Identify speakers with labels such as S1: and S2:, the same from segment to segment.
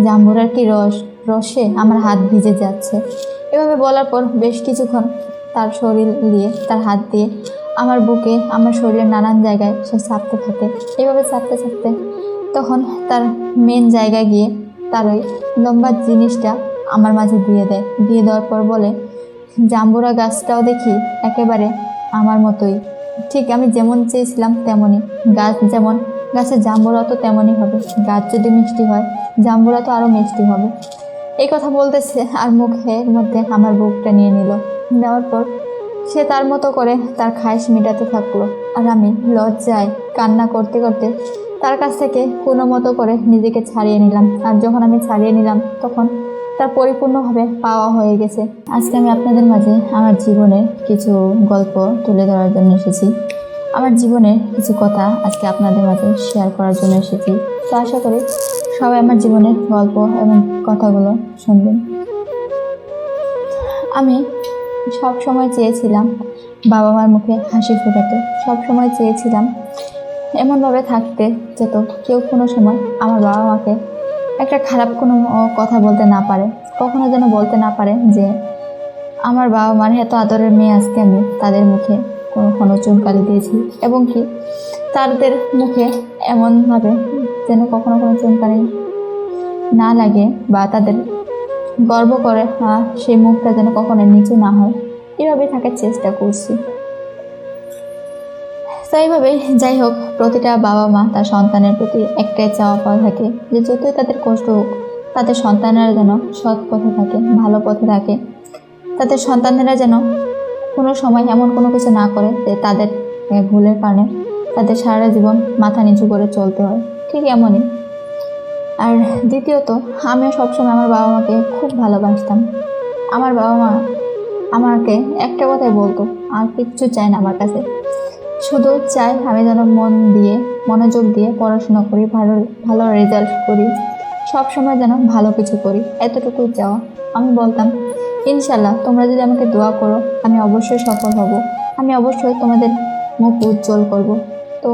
S1: জাম্বুরার কি রসে আমার হাত ভিজে যাচ্ছে। এভাবে বলার পর বেশ কিছুক্ষণ তার শরীর দিয়ে, তার হাত দিয়ে আমার বুকে, আমার শরীরের নানান জায়গায় সে চাপতে থাকে। এভাবে চাপতে চাপতে তখন তার মেন জায়গায় গিয়ে তার ওই লম্বা জিনিসটা আমার মাঝে দিয়ে দেয়। দিয়ে দেওয়ার পর বলে, জাম্বুরা গাছটাও দেখি একেবারে আমার মতোই, ঠিক আমি যেমন চেয়েছিলাম তেমনই। গাছ যেমন, গাছের জাম্বুরা তো তেমনই হবে। গাছ যদি মিষ্টি হয়, জাম্বুরা তো আরও মিষ্টি হবে। এই কথা বলতেছে আর মুখের মধ্যে আমার বুকটা নিয়ে নিল। নেওয়ার পর সে তার মতো করে তার খায়েশ মেটাতে থাকলো, আর আমি লজ্জায় কান্না করতে করতে তার কাছ থেকে কোনো মতো করে নিজেকে ছাড়িয়ে নিলাম। আর যখন আমি ছাড়িয়ে নিলাম তখন তার পরিপূর্ণভাবে পাওয়া হয়ে গেছে। আজকে আমি আপনাদের মাঝে আমার জীবনের কিছু গল্প তুলে ধরার জন্য এসেছি। আমার জীবনের কিছু কথা আজকে আপনাদের মাঝে শেয়ার করার জন্য এসেছি। তো আশা করি সবাই আমার জীবনের গল্প এবং কথাগুলো শুনবেন। আমি সব সময় চেয়েছিলাম বাবা মার মুখে হাসি ফোটাতে, সব সময় চেয়েছিলাম এমনভাবে থাকতে যেত কেউ কোনো সময় আমার বাবা মাকে একটা খারাপ কোনো কথা বলতে না পারে, কখনো যেন বলতে না পারে যে আমার বাবা মার এত আদরের মেয়ে আজকে আমি তাদের মুখে কোনো চুনকালি দিয়েছি, এবং কি তাদের মুখে এমনভাবে যেন কখনো কোনো চুনকালি না লাগে, বা তাদের গর্ব করে সেই মুখটা যেন কখনো নিচু না হয়, এভাবেই থাকার চেষ্টা করছি। তো এইভাবেই যাই হোক, প্রতিটা বাবা মা তার সন্তানের প্রতি একটাই চাওয়া পাওয়া থাকে যে যতই তাদের কষ্ট হোক, তাদের সন্তানেরা যেন সৎ পথে থাকে, ভালো পথে থাকে। তাদের সন্তানেরা যেন কোনো সময় এমন কোনো কিছু না করে যে তাদের ভুলের কারণে তাদের সারা জীবন মাথা নিচু করে চলতে হয়, ঠিক এমনই। আর দ্বিতীয়ত, আমিও সবসময় আমার বাবা মাকে খুব ভালোবাসতাম। আমার বাবা মা আমাকে একটা কথাই বলতো, আর কিচ্ছু চাই না আমার কাছে, শুধু চাই আমি যেন মনোযোগ দিয়ে পড়াশোনা করি, ভালো ভালো রেজাল্ট করি, সব সময় যেন ভালো কিছু করি, এতটুকুই চাওয়া। আমি বলতাম, ইনশাল্লাহ তোমরা যদি আমাকে দোয়া করো আমি অবশ্যই সফল হব, আমি অবশ্যই তোমাদের মুখ উজ্জ্বল করব। তো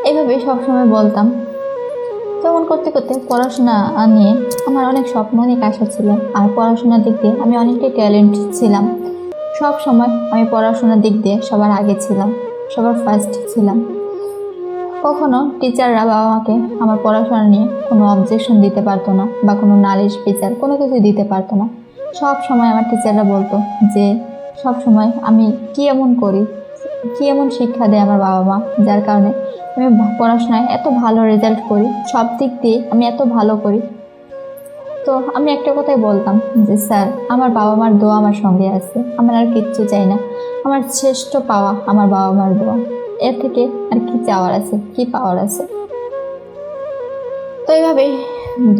S1: এইভাবেই সবসময় বলতাম। তেমন করতে করতে পড়াশোনা নিয়ে আমার অনেক স্বপ্ন, অনেক আশা ছিল। আর পড়াশোনার দিক দিয়ে আমি অনেকটাই ট্যালেন্ট ছিলাম। সব সময় আমি পড়াশোনার দিক দিয়ে সবার আগে ছিলাম, সবার ফার্স্ট ছিলাম। কখনো টিচাররা বাবা মাকে আমার পড়াশোনা নিয়ে কোনো অবজেকশন দিতে পারতো না, বা কোনো নালিশ বিচার কোনো কিছু দিতে পারতো না। সব সময় আমার টিচাররা বলতো যে সব সময় আমি কি এমন করি, কি এমন শিক্ষা দেয় আমার বাবা মা, যার কারণে আমি পড়াশোনায় এত ভালো রেজাল্ট করি, সব দিক দিয়ে আমি এত ভালো করি। তো আমি একটা কথাই বলতাম যে স্যার, আমার বাবা মার দোয়া আমার সঙ্গে আছে, আমার আর কিচ্ছু চাই না, আমার শ্রেষ্ঠ পাওয়া আমার বাবা মার দোয়া, এর থেকে আর কি চাওয়ার আছে, কি পাওয়ার আছে। তো এইভাবেই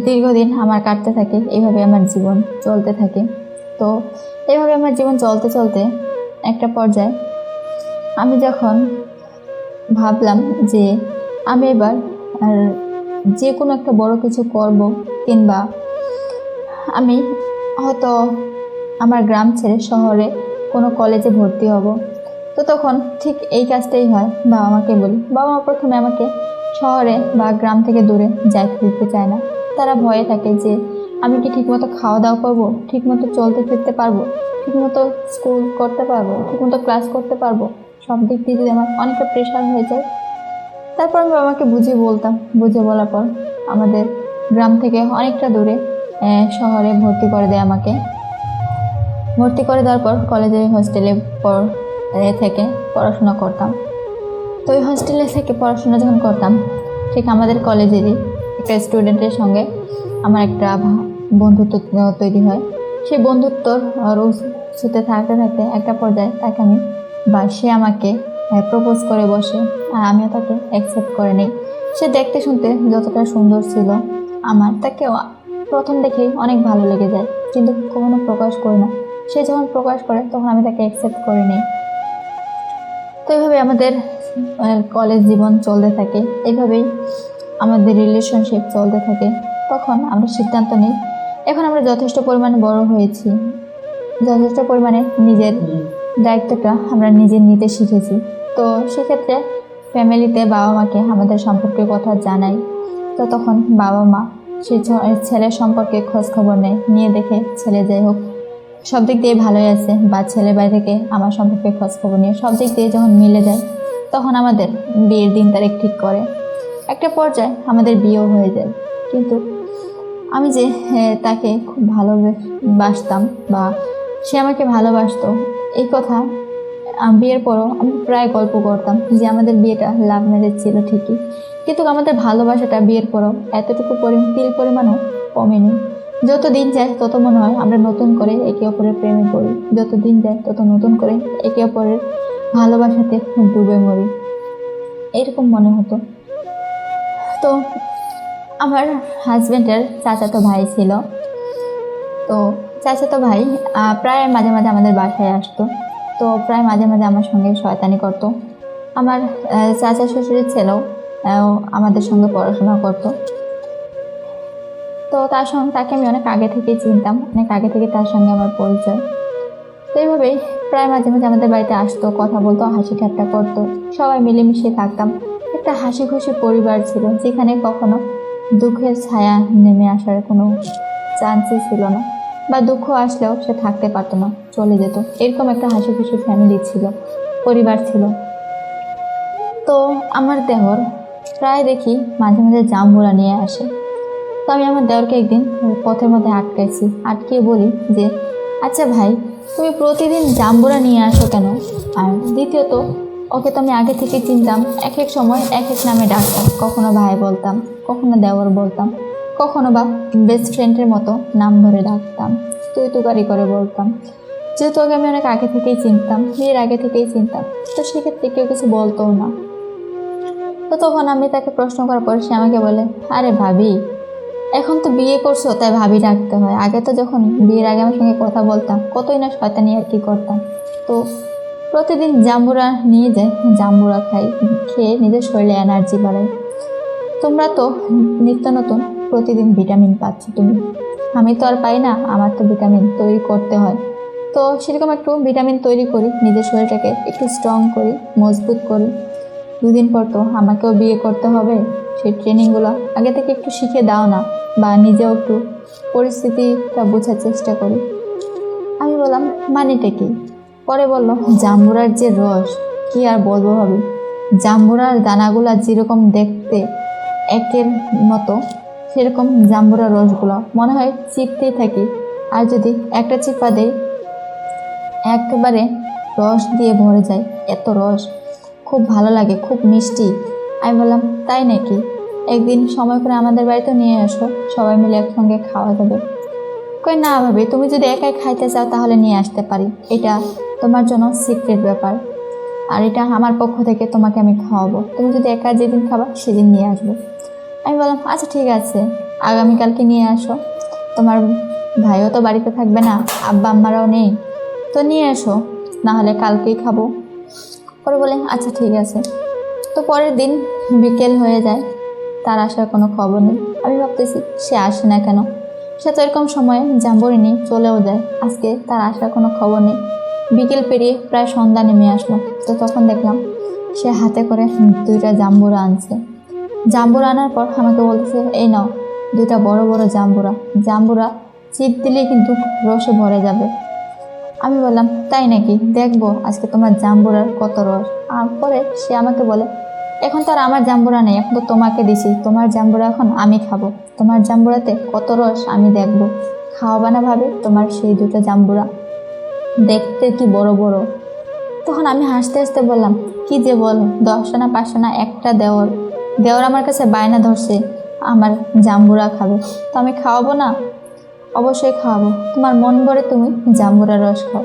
S1: দীর্ঘদিন আমার কাটতে থাকে, এইভাবে আমার জীবন চলতে থাকে। তো এইভাবে আমার জীবন চলতে চলতে একটা পর্যায়ে আমি যখন ভাবলাম যে আমি এবার আর যে কোনো একটা বড় কিছু করব, কিংবা আমি হয়তো আমার গ্রাম ছেড়ে শহরে কোনো কলেজে ভর্তি হব। তো তখন ঠিক এই কাজটাই হয়, বাবা মাকে বলি। বাবা মা প্রথমে আমাকে শহরে বা গ্রাম থেকে দূরে যাইতে দিতে চায় না। তারা ভয়ে থাকে যে আমি কি ঠিকমতো খাওয়া দাওয়া করবো, ঠিকমতো চলতে ফিরতে পারবো, ঠিকমতো স্কুল করতে পারবো, ঠিকমতো ক্লাস করতে পারবো, সব দিক দিয়ে যদি আমার অনেকটা প্রেশার হয়ে যায়। তারপর আমি বাবাকে বুঝিয়ে বলতাম, বুঝিয়ে বলার পর আমাদের গ্রাম থেকে অনেকটা দূরে শহরে ভর্তি করে দেয় আমাকে। ভর্তি করে দেওয়ার পর কলেজে হস্টেলে থেকে পড়াশোনা করতাম। তো ওই হস্টেলে থেকে পড়াশোনা যখন করতাম, ঠিক আমাদের কলেজেরই একটা স্টুডেন্টের সঙ্গে আমার একটা বন্ধুত্ব তৈরি হয়। সেই বন্ধুত্বর সাথে থাকতে থাকতে একটা পর্যায়ে তাকে আমি, বা সে আমাকে প্রপোজ করে বসে, আর আমিও তাকে অ্যাকসেপ্ট করে নিই। সে দেখতে শুনতে যতটা সুন্দর ছিল, আমার তাকে প্রথম দেখেই অনেক ভালো লেগে যায়, কিন্তু কখনো প্রকাশ করি না। সে যখন প্রকাশ করে তখন আমি তাকে অ্যাকসেপ্ট করে নিই। তো এইভাবে আমাদের কলেজ জীবন চলতে থাকে, এইভাবেই আমাদের রিলেশনশিপ চলতে থাকে। তখন আমরা সিদ্ধান্ত নিই, এখন আমরা যথেষ্ট পরিমাণে বড় হয়েছি, যথেষ্ট পরিমাণে নিজের দায়িত্বটা আমরা নিজে নিতে শিখেছি। তো সেক্ষেত্রে ফ্যামিলিতে বাবা মাকে আমাদের সম্পর্কের কথা জানাই। তো তখন বাবা মা সে ছেলের সম্পর্কে খোঁজ খবর নেয়, নিয়ে দেখে ছেলে যাই হোক সব দিক দিয়ে ভালোই আছে, বা ছেলের বাড়ি থেকে আমার সম্পর্কে খোঁজ খবর নিয়ে সব দিক দিয়ে যখন মিলে যায়, তখন আমাদের বিয়ের দিন তারিখ ঠিক করে। একটা পর্যায়ে আমাদের বিয়েও হয়ে যায়। কিন্তু আমি যে তাকে খুব ভালোবাসতাম বা সে আমাকে ভালোবাসতো, এই কথা বিয়ের পরও আমি প্রায় গল্প করতাম যে আমাদের বিয়েটা লাভ ম্যারেজ ছিল ঠিকই, কিন্তু আমাদের ভালোবাসাটা বিয়ের পরও এতটুকু তিল পরিমাণও কমেনি। যত দিন যায় তত মনে হয় আমরা নতুন করে একে অপরের প্রেমে পড়ি, যত দিন যায় তত নতুন করে একে অপরের ভালোবাসাতে ডুবে মরি, এরকম মনে হতো। তো আমার হাজব্যান্ডের চাচাতো ভাই ছিল, তো চাচাতো ভাই প্রায় মাঝে মাঝে আমাদের বাসায় আসতো। তো প্রায় মাঝে মাঝে আমার সঙ্গে শয়তানি করতো। আমার চাচা শ্বশুরের ছেলেও আমাদের সঙ্গে পড়াশোনা করতো। তো তাকে আমি অনেক আগে থেকেই চিনতাম, অনেক আগে থেকে তার সঙ্গে আমার পরিচয়। তো এইভাবেই প্রায় মাঝে মাঝে আমাদের বাড়িতে আসতো, কথা বলতো, হাসি ঠাট্টা করতো, সবাই মিলেমিশে থাকতাম। একটা হাসি খুশি পরিবার ছিল, যেখানে কখনো দুঃখের ছায়া নেমে আসার কোনো চান্সই ছিল না, বা দুঃখ আসলেও সে থাকতে পারতো না, চলে যেত। এরকম একটা হাসি খুশি ফ্যামিলি ছিল, পরিবার ছিল। তো আমার দেওর প্রায় দেখি মাঝে মাঝে জামগুলা নিয়ে আসে। তো আমি আমার দেওরকে একদিন পথের মধ্যে আটকিয়ে বলি যে, আচ্ছা ভাই, তুমি প্রতিদিন জাম্বুরা নিয়ে আসো কেন? আর দ্বিতীয়ত, ওকে তো আমি আগে থেকে চিনতাম, এক এক সময় এক এক নামে ডাকতাম, কখনো ভাই বলতাম, কখনো দেওর বলতাম, কখনো বা বেস্ট ফ্রেন্ডের মতো নাম ধরে ডাকতাম, তুই তুকারি করে বলতাম। যেহেতু ওকে আমি অনেক আগে থেকেই চিনতাম, বিয়ের আগে থেকেই চিনতাম, তো সেক্ষেত্রে কেউ কিছু বলতোও না। তো তখন আমি তাকে প্রশ্ন করার পর সে আমাকে বলে, আরে ভাবি, এখন তো বিয়ে করছো তাই ভাবি ডাকতে হয়, আগে তো যখন বিয়ের আগে আমার সঙ্গে কথা বলতাম কতই না শয়তানি আর কি করতাম। তো প্রতিদিন জাম্বুরা নিয়ে যাই, জাম্বুরা খাই, খেয়ে নিজের শরীরে এনার্জি বাড়াই। তোমরা তো নিত্য নতুন প্রতিদিন ভিটামিন পাচ্ছ, তুমি, আমি তো আর পাই না, আমার তো ভিটামিন তৈরি করতে হয়। তো সেরকম একটু ভিটামিন তৈরি করি, নিজের শরীরটাকে একটু স্ট্রং করি, মজবুত করি। দুদিন পর তো আমাকেও বিয়ে করতে হবে, সেই ট্রেনিংগুলো আগে থেকে একটু শিখে দাও না, বা নিজেও একটু পরিস্থিতিটা বোঝার চেষ্টা করি। আমি বললাম, মানেটা কি? পরে বলল, জাম্বুরার যে রস, কি আর বলবো ভাবি, জাম্বুরার দানাগুলা যেরকম দেখতে একের মতো, সেরকম জাম্বুরার রসগুলো মনে হয় চিপতেই থাকি, আর যদি একটা চিপা দেই একেবারে রস দিয়ে ভরে যায়, এত রস, খুব ভালো লাগে, খুব মিষ্টি। আমি বললাম, তাই নাকি? একদিন সময় করে আমাদের বাড়িতে নিয়ে আসো, সবাই মিলে একসঙ্গে খাওয়া যাবে। কই না ভাবি, তুমি যদি একাই খাইতে চাও তাহলে নিয়ে আসতে পারি, এটা তোমার জন্য সিক্রেট ব্যাপার, আর এটা আমার পক্ষ থেকে তোমাকে আমি খাওয়াবো, তুমি যদি একা যেদিন খাবা সেদিন নিয়ে আসবো। আমি বললাম, আচ্ছা ঠিক আছে, আগামীকালকে নিয়ে আসো, তোমার ভাইও তো বাড়িতে থাকবে না, আব্বা আম্মারাও নেই, তো নিয়ে এসো, নাহলে কালকেই খাবো। পরে বলে, আচ্ছা ঠিক আছে। তো পরের দিন বিকেল হয়ে যায়, তার আসার কোনো খবর নেই। আমি ভাবতেছি সে আসে না কেন, সে তো এরকম সময়ে জাম্বুরি নিয়ে চলেও যায়, আজকে তার আসার কোনো খবর নেই। বিকেল পেরিয়ে প্রায় সন্ধ্যা নেমে আসলো, তো তখন দেখলাম সে হাতে করে 2টা জাম্বুরা আনছে। জাম্বুরা আনার পর আমাকে বলতেছে, এই নাও 2টা বড় বড় জাম্বুরা, জাম্বুরা চিপ দিলেই কিন্তু রসে ভরে যাবে। আমি বললাম, তাই নাকি, দেখবো আজকে তোমার জাম্বুরার কত রস। পরে সে আমাকে বলে, এখন তো আর আমার জাম্বুরা নেই, এখন তো তোমাকে দিছি, তোমার জাম্বুরা এখন আমি খাবো, তোমার জাম্বুরাতে কত রস আমি দেখবো, খাওয়াবা না ভাবে তোমার সেই 2টা জাম্বুরা, দেখতে কি বড় বড়। তখন আমি হাসতে হাসতে বললাম, কি যে বল, 10 আনা 5 আনা একটা দেওর, দেওর আমার কাছে বায়না ধরছে আমার জাম্বুরা খাবে, তো আমি খাওয়াবো না? অবশ্যই খাওয়াবো, তোমার মন ভরে তুমি জাম্বুরার রস খাও।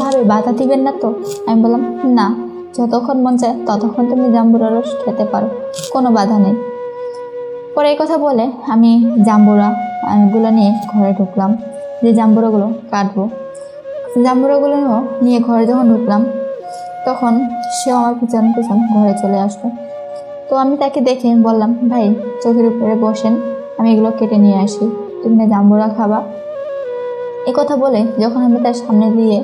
S1: ভাবে বাধা দিবেন না তো? আমি বললাম, না, যতক্ষণ মন চায় ততক্ষণ তুমি জাম্বুরার রস খেতে পারো, কোনো বাধা নেই। পরে এই কথা বলে আমি জাম্বুরা গুলো নিয়ে ঘরে ঢুকলাম, যে জাম্বুরাগুলো কাটবো। জাম্বুরাগুলো নিয়ে ঘরে যখন ঢুকলাম, তখন সেও আমার পিছন পিছন ঘরে চলে আসলো। তো আমি তাকে দেখে বললাম, ভাই চোখের উপরে বসেন, আমি এগুলো কেটে নিয়ে আসি, তুমি না জাম্বুরা খাবা। এ কথা বলে যখন আমি তার সামনে দিয়ে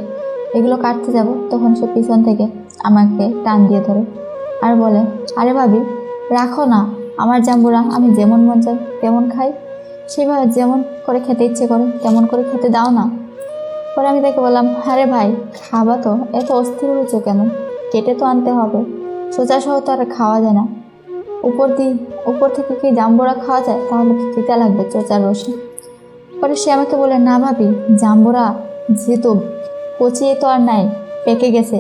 S1: এগুলো কাটতে যাব, তখন সে পিছন থেকে আমাকে টান দিয়ে ধরে আর বলে, আরে ভাবি রাখো না, আমার জাম্বুরা আমি যেমন মন চাই তেমন খাই, সেভাবে যেমন করে খেতে ইচ্ছে করে তেমন করে খেতে দাও না। পরে আমি তাকে বললাম, আরে ভাই খাবা তো, এত অস্থির হয়েছো কেন? কেটে তো আনতে হবে, সোজা সহ তো আর খাওয়া যায় না। উপর থেকে কি জাম্বুরা খাওয়া যায়? তাহলে তো তিতা লাগবে চোচার রসে। পরে সে আমাকে বলে, না ভাবি, জাম্বুরা যেহেতু পচিয়ে তো আর নাই, পেকে গেছে।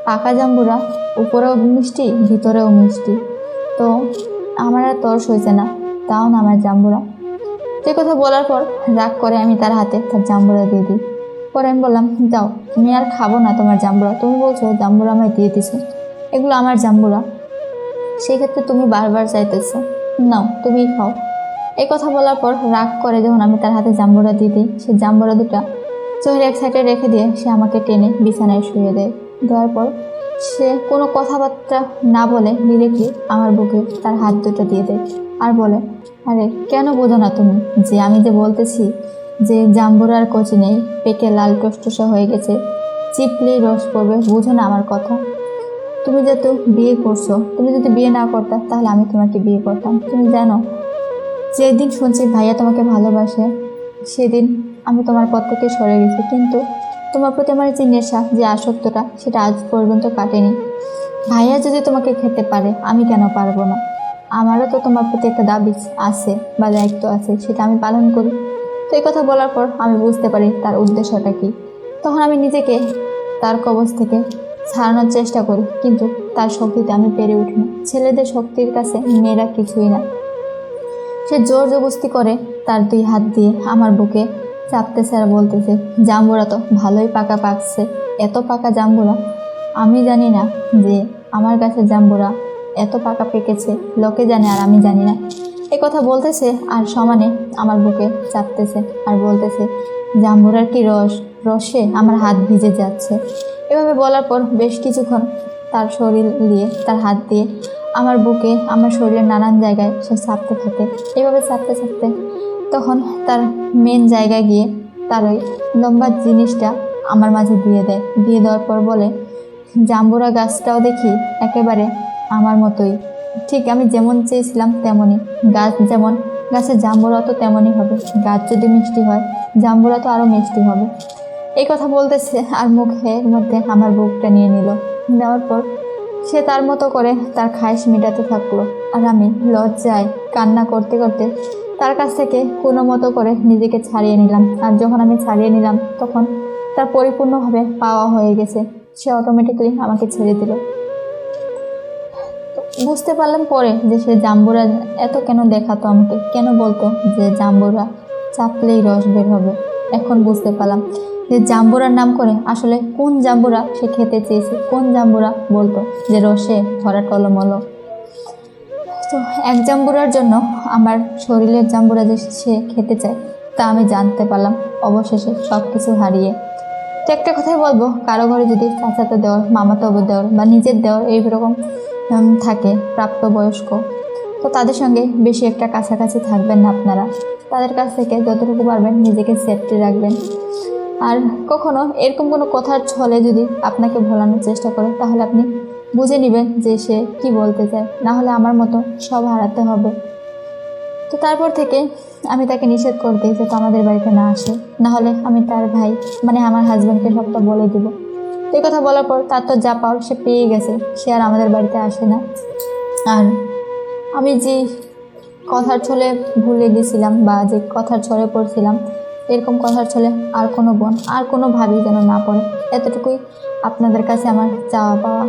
S1: পাকা জাম্বুরা উপরেও মিষ্টি ভিতরেও মিষ্টি, তো আমার আর তর্স হয়েছে না, তাও না আমার জাম্বুরা। তো এই কথা বলার পর রাগ করে আমি তার হাতে তার জাম্বুরা দিয়ে দিই। পরে আমি বললাম, যাও, তুমি আর খাবো না তোমার জাম্বুরা, তুমি বলছো জাম্বুরা আমায় দিয়ে দিছো, এগুলো আমার জাম্বুরা, সেই ক্ষেত্রে তুমি বারবার চাইতেছো, নাও তুমিই খাও। এই কথা বলার পর রাগ করে যখন আমি তার হাতে জাম্বুরা দিয়ে দিই, সে জাম্বুরা দুটা চোখের এক সাইডে রেখে দিয়ে সে আমাকে টেনে বিছানায় শুয়ে দেয়। দেওয়ার পর সে কোনো কথাবার্তা না বলে ডিরেক্টলি আমার বুকে তার হাত দুটো দিয়ে দেয় আর বলে, আরে কেন বোঝো না তুমি যে আমি যে বলতেছি যে জাম্বুরার কচি নেই, পেকে লাল টসটসে হয়ে গেছে, চিপলেই রস পড়বে, বুঝো না আমার কথা? তুমি যেহেতু বিয়ে করছো, তুমি যদি বিয়ে না করতে তাহলে আমি তোমাকে বিয়ে করতাম। তুমি জানো, যেদিন শুনছি ভাইয়া তোমাকে ভালোবাসে সেদিন আমি তোমার পর থেকে সরে গেছি, কিন্তু তোমার প্রতি আমার যে নেশা, যে আসক্তটা, সেটা আজ পর্যন্ত কাটেনি। ভাইয়া যদি তোমাকে খেতে পারে, আমি কেন পারবো না? আমারও তো তোমার প্রতি একটা দাবি আছে বা দায়িত্ব আছে, সেটা আমি পালন করি। তো এই কথা বলার পর আমি বুঝতে পারি তার উদ্দেশ্যটা কি। তখন আমি নিজেকে তার কবজ থেকে ছাড়ানোর চেষ্টা করি, কিন্তু তার শক্তিতে আমি পেরে উঠি না। ছেলেদের শক্তির কাছে মেয়েরা কিছুই না। সে জোর জবরদস্তি করে তার দুই হাত দিয়ে আমার বুকে চাপতেছে আর বলতেছে, জাম্বুরা তো ভালোই পাকা পাকছে, এত পাকা জাম্বুরা আমি জানি না যে আমার গাছের জাম্বুরা এত পাকা পেকেছে, লোকে জানে আর আমি জানি না। এই কথা বলতেছে আর সমানে আমার বুকে চাপতেছে আর বলতেছে, জাম্বুরার কি রসে আমার হাত ভিজে যাচ্ছে। এভাবে বলার পর বেশ কিছুক্ষণ তার শরীর দিয়ে, তার হাত দিয়ে আমার বুকে, আমার শরীরের নানান জায়গায় সে চাপতে থাকে। এইভাবে চাপতে চাপতে তখন তার মেন জায়গায় গিয়ে তার ওই লম্বা জিনিসটা আমার মাঝে দিয়ে দেয়। দিয়ে দেওয়ার পর বলে, জাম্বুরা গাছটাও দেখি একেবারে আমার মতোই, ঠিক আমি যেমন চেয়েছিলাম তেমনই। গাছ যেমন, গাছের জাম্বুরা তো তেমনই হবে। গাছ যদি মিষ্টি হয়, জাম্বুরা তো আরও মিষ্টি হবে। এই কথা বলতেছে আর মুখের মধ্যে আমার বুকটা নিয়ে নিল। নেওয়ার পর সে তার মতো করে তার খায়েশ মেটাতে থাকলো, আর আমি লজ্জায় কান্না করতে করতে তার কাছ থেকে কোনো মতো করে নিজেকে ছাড়িয়ে নিলাম। আর যখন আমি ছাড়িয়ে নিলাম তখন তার পরিপূর্ণভাবে পাওয়া হয়ে গেছে, সে অটোমেটিক্যালি আমাকে ছেড়ে দিল। বুঝতে পারলাম পরে যে সে জাম্বুরা এত কেন দেখাতো আমাকে, কেন বলতো যে জাম্বুরা চাপলেই রস বের হবে। এখন বুঝতে পারলাম যে জাম্বুরার নাম করে আসলে কোন জাম্বুরা সে খেতে চেয়েছে, কোন জাম্বুরা বলতো যে রসে ভরা টলমলো। তো এক জাম্বুরার জন্য আমার শরীরের জাম্বুরা যে সে খেতে চায় তা আমি জানতে পারলাম অবশেষে, সব কিছু হারিয়ে। তো একটা কথাই বলবো, কারো ঘরে যদি চাচাতো দেওয়ার, মামাতো দেওয়ার বা নিজের দেওয়ার এইরকম থাকে প্রাপ্তবয়স্ক, তো তাদের সঙ্গে বেশি একটা কাছাকাছি থাকবেন না আপনারা। তাদের কাছ থেকে যতটুকু পারবেন নিজেকে সেফটি রাখবেন। আর কখনো এরকম কোনো কথার ছলে যদি আপনাকে ভোলানোর চেষ্টা করে, তাহলে আপনি বুঝে নেবেন যে সে কি বলতে চায়, না হলে আমার মতো সব হারাতে হবে। তো তারপর থেকে আমি তাকে নিষেধ করে দিই যে তো আমাদের বাড়িতে না আসে, না হলে আমি তার ভাই মানে আমার হাজব্যান্ডকে সবটা বলে দিব। তো এই কথা বলার পর তার তো যা পাওয়ার সে পেয়ে গেছে, সে আর আমাদের বাড়িতে আসে না। আর আমি যে কথার ছলে ভুলে গেছিলাম বা যে কথার ছলে পড়ছিলাম, এরকম কথার ছলে আর কোনো বোন আর কোনো ভাবি যেন না পড়ে, এতটুকুই আপনাদের কাছে আমার চাওয়া পাওয়া।